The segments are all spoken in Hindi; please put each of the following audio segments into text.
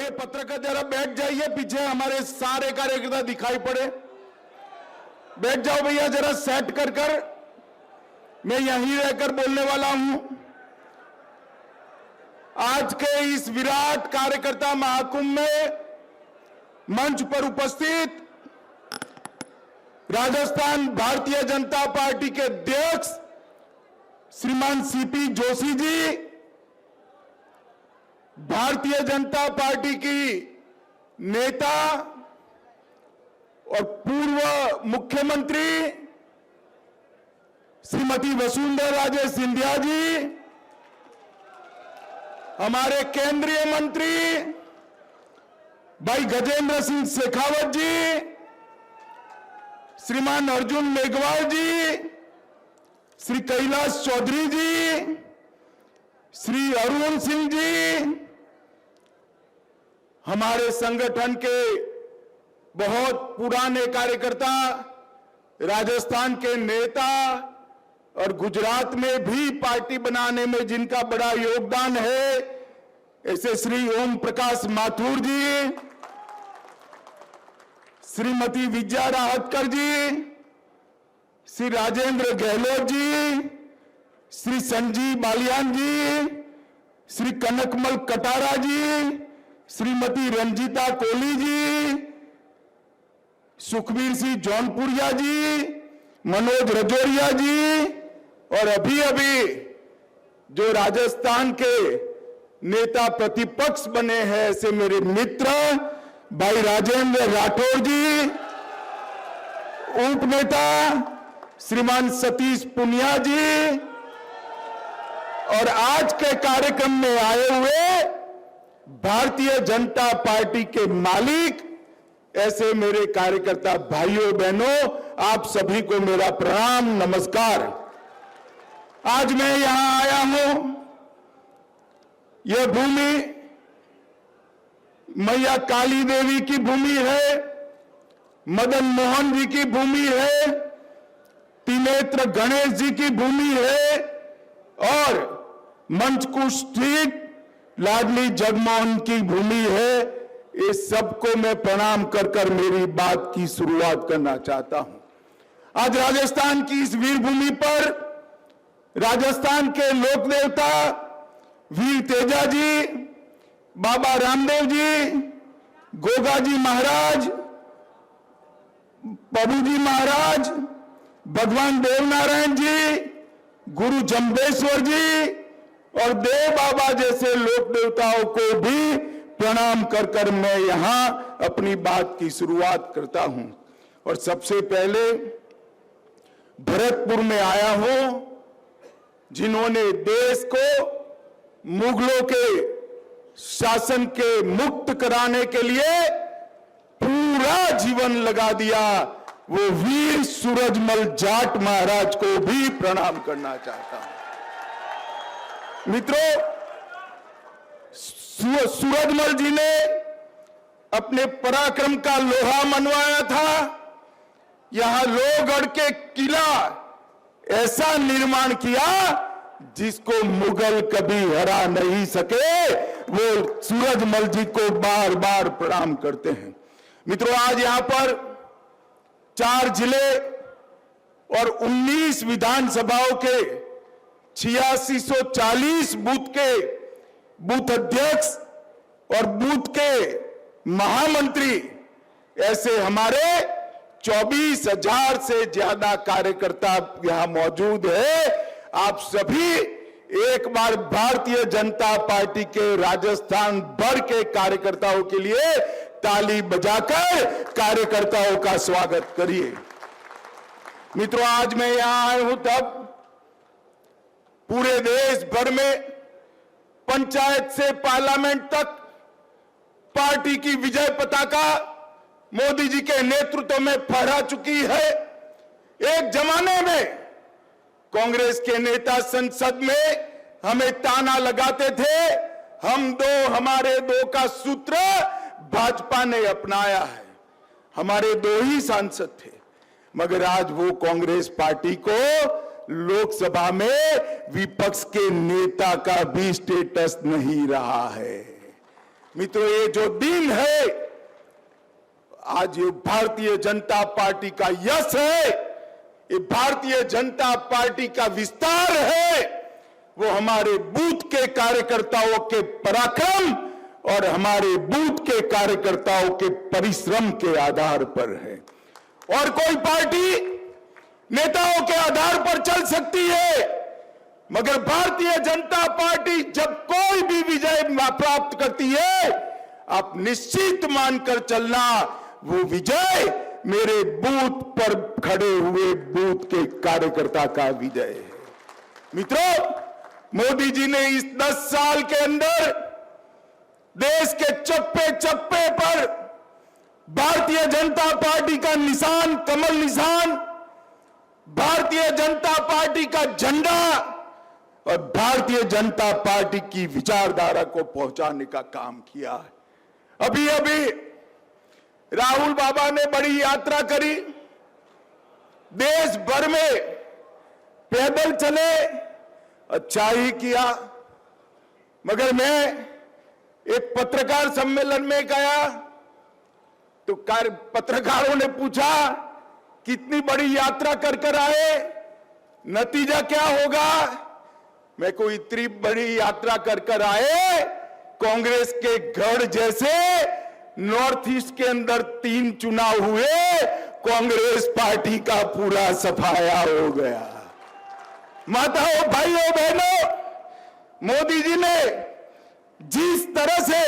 कोई पत्रकार जरा बैठ जाइए, पीछे हमारे सारे कार्यकर्ता दिखाई पड़े। बैठ जाओ भैया, जरा सेट कर मैं यहीं रहकर बोलने वाला हूं। आज के इस विराट कार्यकर्ता महाकुंभ में मंच पर उपस्थित राजस्थान भारतीय जनता पार्टी के अध्यक्ष श्रीमान सीपी जोशी जी, भारतीय जनता पार्टी की नेता और पूर्व मुख्यमंत्री श्रीमती वसुंधरा राजे सिंधिया जी, हमारे केंद्रीय मंत्री भाई गजेंद्र सिंह शेखावत जी, श्रीमान अर्जुन मेघवाल जी, श्री कैलाश चौधरी जी, श्री अरुण सिंह जी, हमारे संगठन के बहुत पुराने कार्यकर्ता, राजस्थान के नेता और गुजरात में भी पार्टी बनाने में जिनका बड़ा योगदान है, ऐसे श्री ओम प्रकाश माथुर जी, श्रीमती विजया राहतकर जी, श्री राजेंद्र गहलोत जी, श्री संजीव बालियान जी, श्री कनकमल कटारा जी, श्रीमती रंजीता कोहली जी, सुखबीर सिंह जौनपुरिया जी, मनोज रजौरिया जी, और अभी अभी जो राजस्थान के नेता प्रतिपक्ष बने हैं ऐसे मेरे मित्र भाई राजेंद्र राठौर जी, उपनेता श्रीमान सतीश पुनिया जी, और आज के कार्यक्रम में आए हुए भारतीय जनता पार्टी के मालिक ऐसे मेरे कार्यकर्ता भाइयों बहनों, आप सभी को मेरा प्रणाम नमस्कार। आज मैं यहां आया हूं, यह भूमि मैया काली देवी की भूमि है, मदन मोहन जी की भूमि है, त्रिनेत्र गणेश जी की भूमि है, और मंचकुश स्थित लाडली जगमोहन की भूमि है। इस सबको मैं प्रणाम कर मेरी बात की शुरुआत करना चाहता हूं। आज राजस्थान की इस वीर भूमि पर राजस्थान के लोक देवता वीर तेजा जी, बाबा रामदेव जी, गोगा जी महाराज, प्रभु जी महाराज, भगवान देवनारायण जी, गुरु जम्बेश्वर जी और देव बाबा जैसे लोक देवताओं को भी प्रणाम कर मैं यहां अपनी बात की शुरुआत करता हूं। और सबसे पहले भरतपुर में आया हूं, जिन्होंने देश को मुगलों के शासन के मुक्त कराने के लिए पूरा जीवन लगा दिया, वो वीर सूरजमल जाट महाराज को भी प्रणाम करना चाहता हूं। मित्रों, सूरजमल जी ने अपने पराक्रम का लोहा मनवाया था। यहां लोहगढ़ के किला ऐसा निर्माण किया जिसको मुगल कभी हरा नहीं सके। वो सूरजमल जी को बार बार प्रणाम करते हैं। मित्रों, आज यहां पर 4 जिले और 19 विधानसभाओं के 8640 बूथ के बूथ अध्यक्ष और बूथ के महामंत्री, ऐसे हमारे 24,000 से ज्यादा कार्यकर्ता यहां मौजूद है। आप सभी एक बार भारतीय जनता पार्टी के राजस्थान भर के कार्यकर्ताओं के लिए ताली बजाकर कार्यकर्ताओं का स्वागत करिए। मित्रों, आज मैं यहां आया हूं तब पूरे देश भर में पंचायत से पार्लियामेंट तक पार्टी की विजय पताका मोदी जी के नेतृत्व में फहरा चुकी है। एक जमाने में कांग्रेस के नेता संसद में हमें ताना लगाते थे, हम दो हमारे दो का सूत्र भाजपा ने अपनाया है। हमारे 2 ही सांसद थे, मगर आज वो कांग्रेस पार्टी को लोकसभा में विपक्ष के नेता का भी स्टेटस नहीं रहा है। मित्रों, ये जो दिन है, आज ये भारतीय जनता पार्टी का यश है, ये भारतीय जनता पार्टी का विस्तार है। वो हमारे बूथ के कार्यकर्ताओं के पराक्रम और हमारे बूथ के कार्यकर्ताओं के परिश्रम के आधार पर है। और कोई पार्टी नेताओं के आधार पर चल सकती है, मगर भारतीय जनता पार्टी जब कोई भी विजय प्राप्त करती है, आप निश्चित मानकर चलना, वो विजय मेरे बूथ पर खड़े हुए बूथ के कार्यकर्ता का विजय है। मित्रों, मोदी जी ने इस 10 साल के अंदर देश के चप्पे चप्पे पर भारतीय जनता पार्टी का निशान, कमल निशान, भारतीय जनता पार्टी का झंडा और भारतीय जनता पार्टी की विचारधारा को पहुंचाने का काम किया है। अभी अभी राहुल बाबा ने बड़ी यात्रा करी, देश भर में पैदल चले, अच्छा ही किया। मगर मैं एक पत्रकार सम्मेलन में गया तो पत्रकारों ने पूछा, कितनी बड़ी यात्रा कर कर आए, नतीजा क्या होगा? मैं कोई इतनी बड़ी यात्रा कर कर आए, कांग्रेस के गढ़ जैसे नॉर्थ ईस्ट के अंदर 3 चुनाव हुए, कांग्रेस पार्टी का पूरा सफाया हो गया। माताओं, भाइयों, बहनों, मोदी जी ने जिस तरह से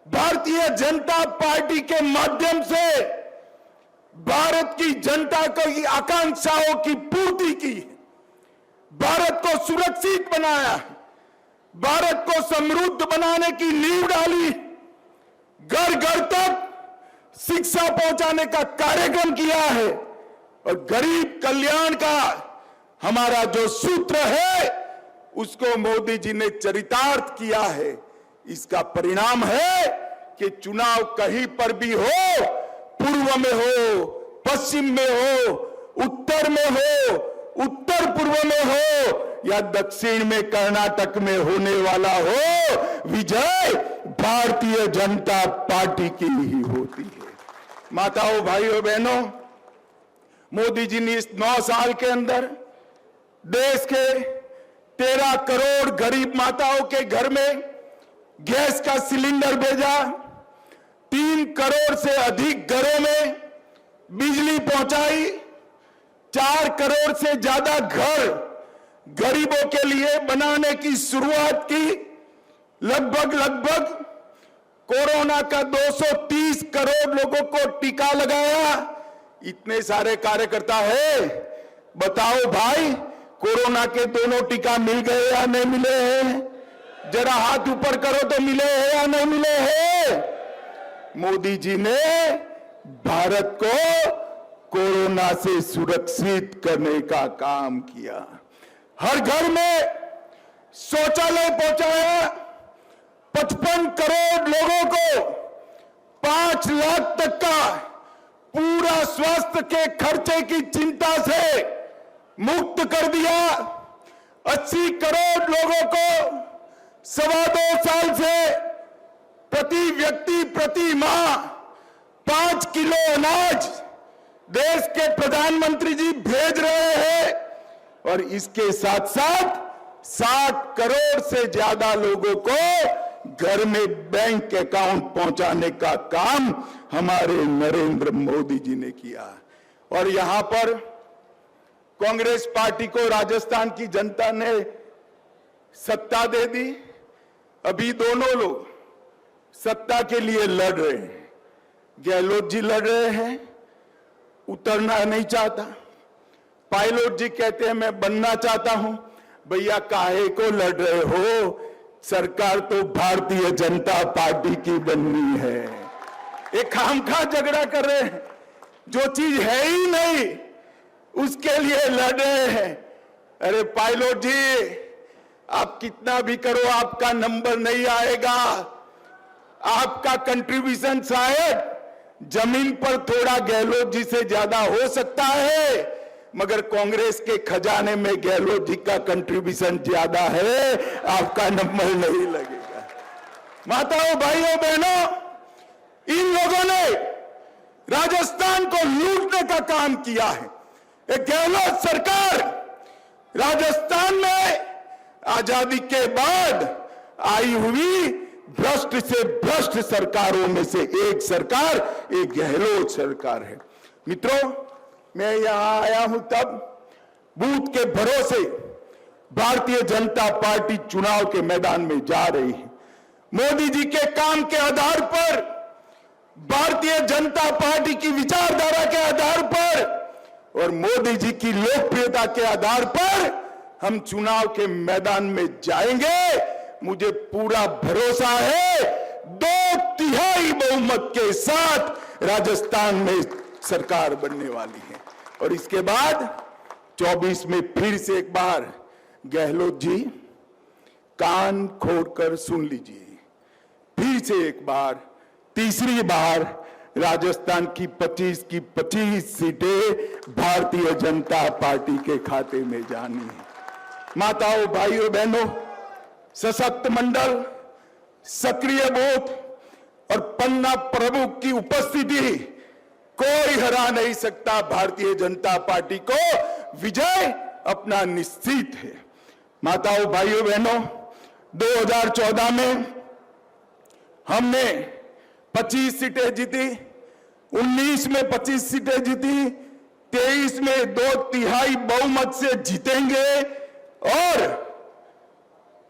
भारतीय जनता पार्टी के माध्यम से भारत की जनता की आकांक्षाओं की पूर्ति की, भारत को सुरक्षित बनाया, भारत को समृद्ध बनाने की नींव डाली, घर घर तक शिक्षा पहुंचाने का कार्यक्रम किया है और गरीब कल्याण का हमारा जो सूत्र है उसको मोदी जी ने चरितार्थ किया है। इसका परिणाम है कि चुनाव कहीं पर भी हो, पूर्व में हो, पश्चिम में हो, उत्तर में हो, उत्तर पूर्व में हो या दक्षिण में, कर्नाटक में होने वाला हो, विजय भारतीय जनता पार्टी की ही होती है। माताओं, भाइयों, बहनों, मोदी जी ने इस 9 साल के अंदर देश के 13 करोड़ गरीब माताओं के घर में गैस का सिलेंडर भेजा, 3 करोड़ से अधिक घरों में बिजली पहुंचाई, 4 करोड़ से ज्यादा घर गरीबों के लिए बनाने की शुरुआत की, लगभग कोरोना का 230 करोड़ लोगों को टीका लगाया। इतने सारे कार्यकर्ता है, बताओ भाई, कोरोना के दोनों टीका मिल गए या नहीं मिले हैं? जरा हाथ ऊपर करो तो मिले हैं या नहीं मिले हैं? मोदी जी ने भारत को कोरोना से सुरक्षित करने का काम किया। हर घर में शौचालय पहुंचाया, 55 करोड़ लोगों को 5 लाख तक का पूरा स्वास्थ्य के खर्चे की चिंता से मुक्त कर दिया। 80 करोड़ लोगों को 2.25 साल से प्रति व्यक्ति प्रति माह 5 किलो अनाज देश के प्रधानमंत्री जी भेज रहे हैं और इसके साथ साथ 60 करोड़ से ज्यादा लोगों को घर में बैंक अकाउंट पहुंचाने का काम हमारे नरेंद्र मोदी जी ने किया। और यहां पर कांग्रेस पार्टी को राजस्थान की जनता ने सत्ता दे दी। अभी दोनों लोग सत्ता के लिए लड़ रहे हैं। गहलोत जी लड़ रहे हैं, उतरना नहीं चाहता। पायलट जी कहते हैं मैं बनना चाहता हूं। भैया काहे को लड़ रहे हो? सरकार तो भारतीय जनता पार्टी की बननी है। एक खामखा झगड़ा कर रहे हैं, जो चीज है ही नहीं उसके लिए लड़ रहे हैं। अरे पायलट जी, आप कितना भी करो आपका नंबर नहीं आएगा। आपका कंट्रीब्यूशन शायद जमीन पर थोड़ा गहलोत जी से ज्यादा हो सकता है, मगर कांग्रेस के खजाने में गहलोत जी का कंट्रीब्यूशन ज्यादा है, आपका नंबर नहीं लगेगा। माताओं, भाइयों, बहनों, इन लोगों ने राजस्थान को लूटने का काम किया है। एक गहलोत सरकार राजस्थान में आजादी के बाद आई हुई भ्रष्ट से भ्रष्ट सरकारों में से एक सरकार एक गहलोत सरकार है। मित्रों, मैं यहां आया हूं तब बूथ के भरोसे भारतीय जनता पार्टी चुनाव के मैदान में जा रही है। मोदी जी के काम के आधार पर, भारतीय जनता पार्टी की विचारधारा के आधार पर और मोदी जी की लोकप्रियता के आधार पर हम चुनाव के मैदान में जाएंगे। मुझे पूरा भरोसा है 2/3 बहुमत के साथ राजस्थान में सरकार बनने वाली है। और इसके बाद 24 में फिर से एक बार गहलोत जी कान खोलकर सुन लीजिए, फिर से एक बार, तीसरी बार राजस्थान की 25 सीटें भारतीय जनता पार्टी के खाते में जानी है। माताओं, भाइयों, बहनों, सशक्त मंडल, सक्रिय बूथ और पन्ना प्रमुख की उपस्थिति कोई हरा नहीं सकता। भारतीय जनता पार्टी को विजय अपना निश्चित है। माताओं, भाइयों, बहनों, 2014 में हमने 25 सीटें जीती, 19 में 25 सीटें जीती, 23 में 2/3 बहुमत से जीतेंगे और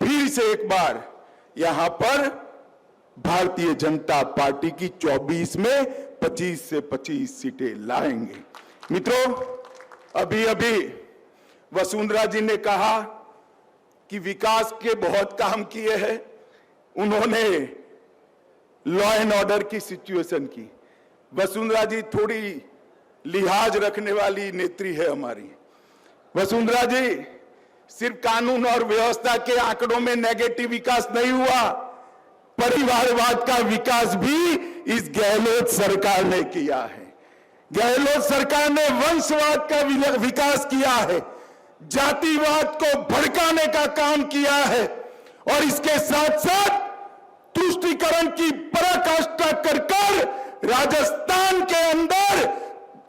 फिर से एक बार यहां पर भारतीय जनता पार्टी की 24 में 25 से 25 सीटें लाएंगे। मित्रों, अभी अभी वसुंधरा जी ने कहा कि विकास के बहुत काम किए हैं। उन्होंने लॉ एंड ऑर्डर की सिचुएशन की। वसुंधरा जी थोड़ी लिहाज रखने वाली नेत्री है हमारी। वसुंधरा जी, सिर्फ कानून और व्यवस्था के आंकड़ों में नेगेटिव विकास नहीं हुआ, परिवारवाद का विकास भी इस गहलोत सरकार ने किया है। गहलोत सरकार ने वंशवाद का विकास किया है, जातिवाद को भड़काने का काम किया है और इसके साथ साथ तुष्टीकरण की पराकाष्ठा कर राजस्थान के अंदर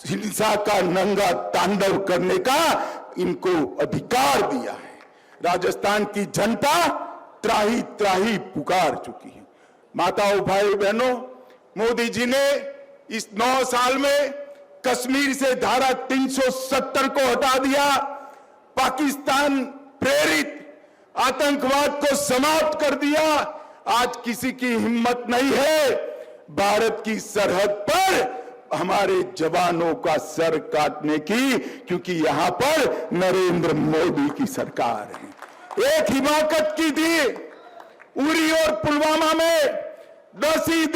हिंसा का नंगा तांडव करने का इनको अधिकार दिया है। राजस्थान की जनता त्राही त्राही पुकार चुकी है। माताओं, भाइयों, बहनों, मोदी जी ने इस 9 साल में कश्मीर से धारा 370 को हटा दिया, पाकिस्तान प्रेरित आतंकवाद को समाप्त कर दिया। आज किसी की हिम्मत नहीं है भारत की सरहद पर हमारे जवानों का सर काटने की, क्योंकि यहां पर नरेंद्र मोदी की सरकार है। एक हिमाकत की थी उरी और पुलवामा में 10 ही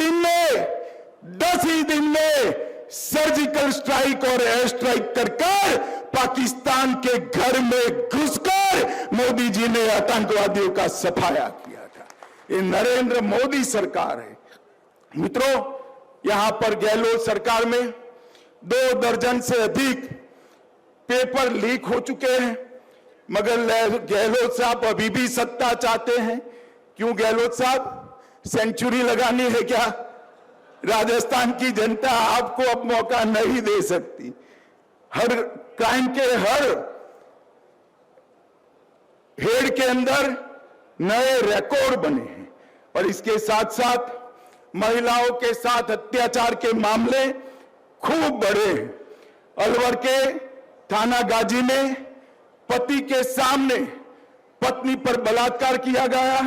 दिन में सर्जिकल स्ट्राइक और एयर स्ट्राइक कर पाकिस्तान के घर में घुसकर मोदी जी ने आतंकवादियों का सफाया किया था। ये नरेंद्र मोदी सरकार है। मित्रों, यहां पर गहलोत सरकार में 2 दर्जन से अधिक पेपर लीक हो चुके हैं, मगर गहलोत साहब अभी भी सत्ता चाहते हैं। क्यों गहलोत साहब, सेंचुरी लगानी है क्या? राजस्थान की जनता आपको अब मौका नहीं दे सकती। हर क्राइम के हर हेड के अंदर नए रिकॉर्ड बने हैं और इसके साथ साथ महिलाओं के साथ अत्याचार के मामले खूब बढ़े हैं। अलवर के थाना गाजी में पति के सामने पत्नी पर बलात्कार किया गया,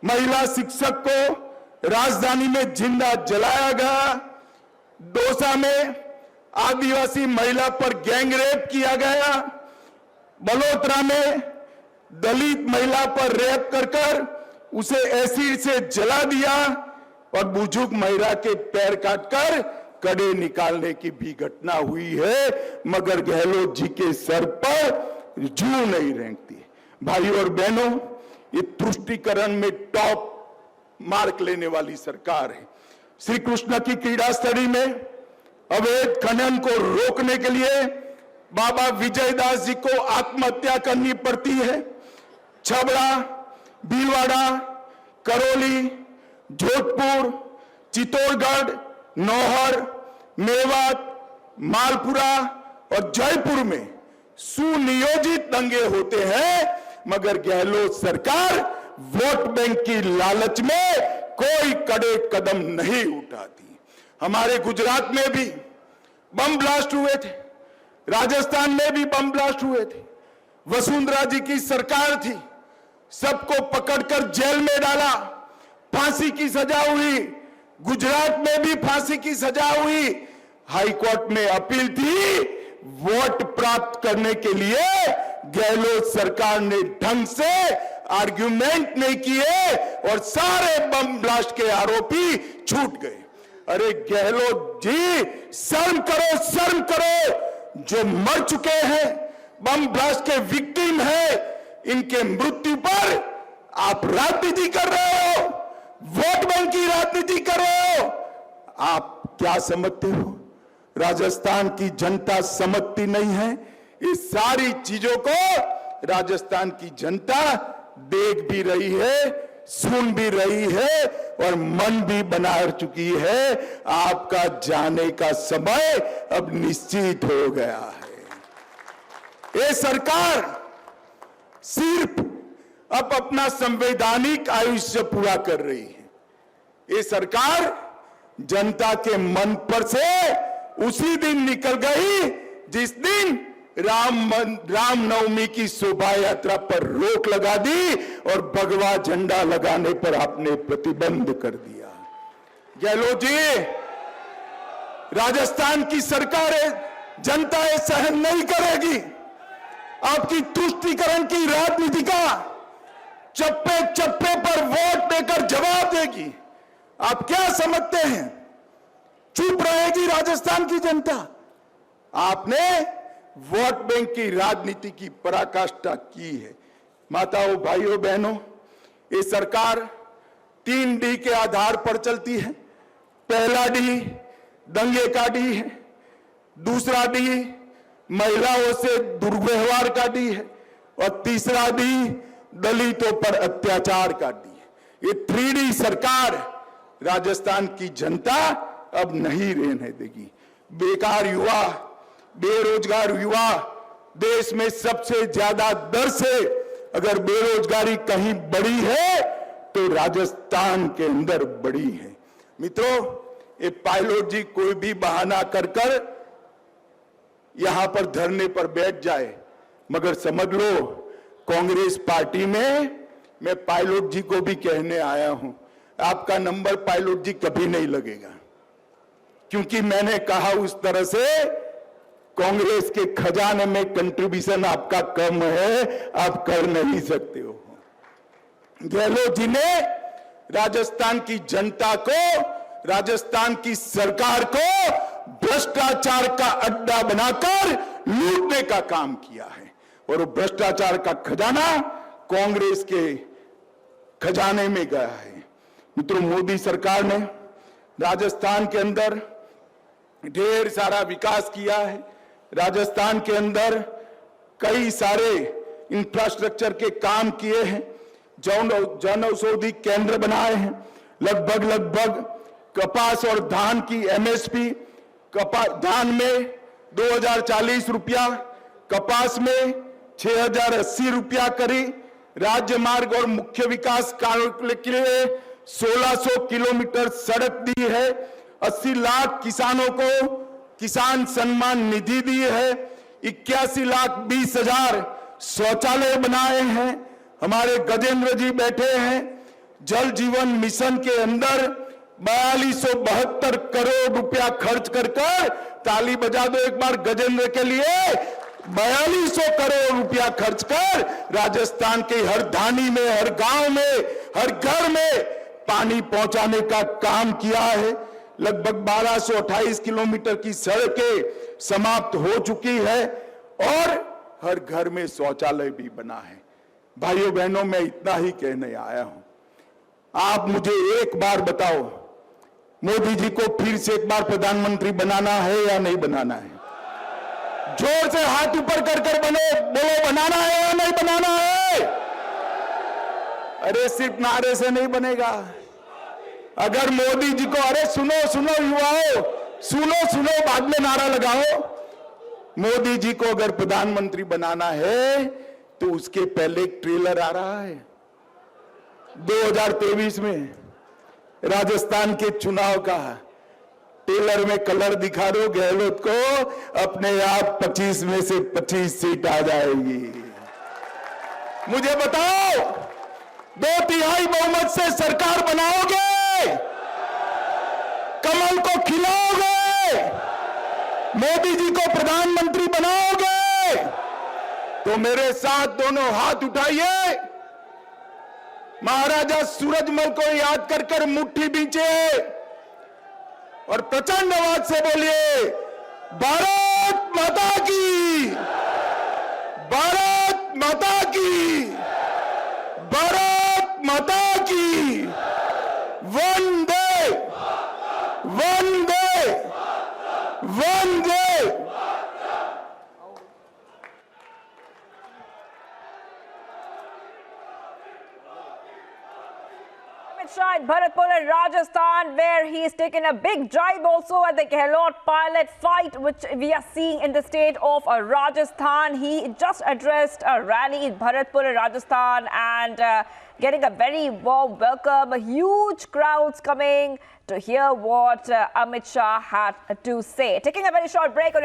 महिला शिक्षक को राजधानी में जिंदा जलाया गया, दौसा में आदिवासी महिला पर गैंगरेप किया गया, बलोत्रा में दलित महिला पर रेप कर उसे एसिड से जला दिया और बुजुर्ग महिला के पैर काटकर कड़े निकालने की भी घटना हुई है, मगर गहलोत जी के सर पर जू नहीं रेंगती। भाइयों और बहनों, ये तुष्टीकरण में टॉप मार्क लेने वाली सरकार है। श्री कृष्ण की क्रीड़ा स्थली में अवैध खनन को रोकने के लिए बाबा विजयदास जी को आत्महत्या करनी पड़ती है। छबड़ा, भीलवाड़ा, करौली, जोधपुर, चित्तौड़गढ़, नौहर, मेवात, मालपुरा और जयपुर में सुनियोजित दंगे होते हैं, मगर गहलोत सरकार वोट बैंक की लालच में कोई कड़े कदम नहीं उठाती। हमारे गुजरात में भी बम ब्लास्ट हुए थे, राजस्थान में भी बम ब्लास्ट हुए थे। वसुंधरा जी की सरकार थी, सबको पकड़कर जेल में डाला, फांसी की सजा हुई। गुजरात में भी फांसी की सजा हुई। हाई कोर्ट में अपील थी। वोट प्राप्त करने के लिए गहलोत सरकार ने ढंग से आर्ग्यूमेंट नहीं किए और सारे बम ब्लास्ट के आरोपी छूट गए। अरे गहलोत जी, शर्म करो, शर्म करो। जो मर चुके हैं, बम ब्लास्ट के विक्टिम हैं, इनके मृत्यु पर आप राजनीति कर रहे हो, वोट बैंक की राजनीति कर रहे हो। आप क्या समझते हो? राजस्थान की जनता समझती नहीं है। इस सारी चीजों को राजस्थान की जनता देख भी रही है, सुन भी रही है और मन भी बना चुकी है। आपका जाने का समय अब निश्चित हो गया है। ये सरकार सिर्फ अब अपना संवैधानिक आयुष्य पूरा कर रही है। ये सरकार जनता के मन पर से उसी दिन निकल गई जिस दिन रामनवमी की शोभा यात्रा पर रोक लगा दी और भगवा झंडा लगाने पर आपने प्रतिबंध कर दिया। गहलोत जी, राजस्थान की सरकार है, जनता ये सहन नहीं करेगी। आपकी तुष्टीकरण की राजनीति का चप्पे चप्पे पर वोट देकर जवाब देगी। आप क्या समझते हैं चुप रहेगी राजस्थान की जनता? आपने वोट बैंक की राजनीति की पराकाष्ठा की है। माताओं, भाइयों, बहनों, ये सरकार 3 डी के आधार पर चलती है। पहला डी दंगे का डी है, दूसरा डी महिलाओं से दुर्व्यवहार का डी है और तीसरा डी दलितों पर अत्याचार का डी है। ये 3D सरकार राजस्थान की जनता अब नहीं रहने देगी। बेकार युवा, बेरोजगार युवा, देश में सबसे ज्यादा दर से अगर बेरोजगारी कहीं बढ़ी है तो राजस्थान के अंदर बढ़ी है। मित्रों, ये पायलट जी कोई भी बहाना कर यहां पर धरने पर बैठ जाए, मगर समझ लो कांग्रेस पार्टी में मैं पायलट जी को भी कहने आया हूं, आपका नंबर पायलट जी कभी नहीं लगेगा, क्योंकि मैंने कहा उस तरह से कांग्रेस के खजाने में कंट्रीब्यूशन आपका कम है, आप कर नहीं सकते हो। गहलोत जी ने राजस्थान की जनता को, राजस्थान की सरकार को भ्रष्टाचार का अड्डा बनाकर लूटने का काम किया है और वो भ्रष्टाचार का खजाना कांग्रेस के खजाने में गया है। मित्रों, मोदी सरकार ने राजस्थान के अंदर ढेर सारा विकास किया है। राजस्थान के अंदर कई सारे इंफ्रास्ट्रक्चर के काम किए हैं, जन औषधि केंद्र बनाए हैं। लगभग कपास और धान की एमएसपी, धान में 2040 रुपया, कपास में 6080 रुपया करी। राज्य मार्ग और मुख्य विकास कार्य के लिए 1600 किलोमीटर सड़क दी है। 80 लाख किसानों को किसान सम्मान निधि दी है। 81,20,000 शौचालय बनाए हैं। हमारे गजेंद्र जी बैठे हैं। जल जीवन मिशन के अंदर 4272 करोड़ रुपया खर्च कर ताली बजा दो एक बार गजेंद्र के लिए। 4200 करोड़ रुपया खर्च कर राजस्थान के हर धानी में, हर गांव में, हर घर में पानी पहुंचाने का काम किया है। लगभग 1228 किलोमीटर की सड़कें समाप्त हो चुकी है और हर घर में शौचालय भी बना है। भाइयों बहनों, मैं इतना ही कहने आया हूं। आप मुझे एक बार बताओ, मोदी जी को फिर से एक बार प्रधानमंत्री बनाना है या नहीं बनाना है? जोर से हाथ ऊपर कर बोलो, बनाना है या नहीं बनाना है? अरे सिर्फ नारे से नहीं बनेगा, अगर मोदी जी को, अरे सुनो सुनो युवाओं, सुनो सुनो, बाद में नारा लगाओ। मोदी जी को अगर प्रधानमंत्री बनाना है तो उसके पहले एक ट्रेलर आ रहा है 2023 में राजस्थान के चुनाव का। ट्रेलर में कलर दिखा दो गहलोत को, अपने आप 25 में से 25 सीट आ जाएगी। मुझे बताओ, 2/3 बहुमत से सरकार बनाओगे, कमल को खिलाओगे, मोदी जी को प्रधानमंत्री बनाओगे, तो मेरे साथ दोनों हाथ उठाइए, महाराजा सूरजमल को याद कर कर मुट्ठी बींचे और प्रचंड आवाज से बोलिए, भारत माता की, भारत माता की, भारत माता की, वंदे वंदे वंदे। Shah in Bharatpur in Rajasthan, where he is taking a big drive also at the Gehlot pilot fight, which we are seeing in the state of Rajasthan. He just addressed a rally in Bharatpur in Rajasthan and getting a very warm welcome. Huge crowds coming to hear what Amit Shah had to say. Taking a very short break.